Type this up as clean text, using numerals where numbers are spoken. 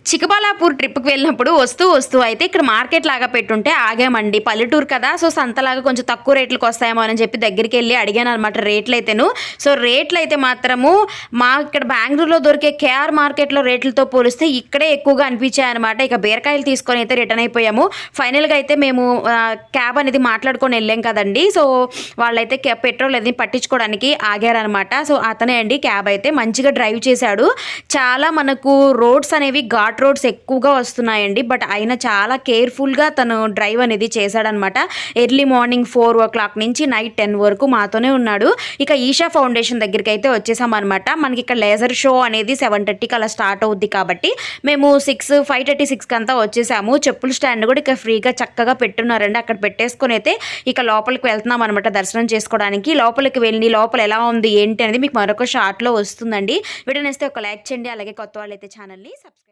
చిక్కబల్లాపూర్ ట్రిప్కి వెళ్ళినప్పుడు వస్తూ అయితే ఇక్కడ మార్కెట్ లాగా పెట్టుంటే ఆగామండి. పల్లెటూరు కదా, సో సంతలాగా కొంచెం తక్కువ రేట్లకు వస్తాయేమో అని చెప్పి దగ్గరికి వెళ్ళి అడిగాను అనమాట రేట్లు అయితేను. సో రేట్లు అయితే మాత్రము మా ఇక్కడ బెంగళూరులో దొరికే కేఆర్ మార్కెట్లో రేట్లతో పోలిస్తే ఇక్కడే ఎక్కువగా అనిపించాయి అనమాట. ఇక బీరకాయలు తీసుకొని అయితే రిటర్న్ అయిపోయాము. ఫైనల్గా అయితే మేము క్యాబ్ అనేది మాట్లాడుకొని వెళ్ళాం కదండి. సో వాళ్ళైతే పెట్రోల్ అది పట్టించుకోవడానికి ఆగారనమాట. సో అతనే అండి క్యాబ్ అయితే మంచిగా డ్రైవ్ చేశాడు. చాలా మనకు రోడ్స్ అనేవి ఘాట్ రోడ్స్ ఎక్కువగా వస్తున్నాయండి. బట్ ఆయన చాలా కేర్ఫుల్గా తను డ్రైవ్ అనేది చేశాడనమాట. ఎర్లీ మార్నింగ్ 4 o'clock నుంచి నైట్ 10 వరకు మాతోనే ఉన్నాడు. ఇక ఈషా ఫౌండేషన్ దగ్గరికి అయితే వచ్చేసామన్నమాట. మనకి ఇక్కడ లేజర్ షో అనేది 7:30కి అలా స్టార్ట్ అవుద్ది కాబట్టి మేము 5:36కి అంతా వచ్చేసాము. చెప్పుల స్టాండ్ కూడా ఇక ఫ్రీగా చక్కగా పెట్టున్నారండి. అక్కడ పెట్టేసుకొని అయితే ఇక లోపలికి వెళ్తున్నాం అనమాట దర్శనం చేసుకోవడానికి. లోపలికి వెళ్ళి లోపల ఎలా ఉంది ఏంటి అనేది మీకు మరొక షార్ట్లో వస్తుందండి. వీడియో నేస్తే ఒక లైక్ చేయండి. అలాగే కొత్త వాళ్ళైతే ఛానల్ని సబ్స్క్రైబ్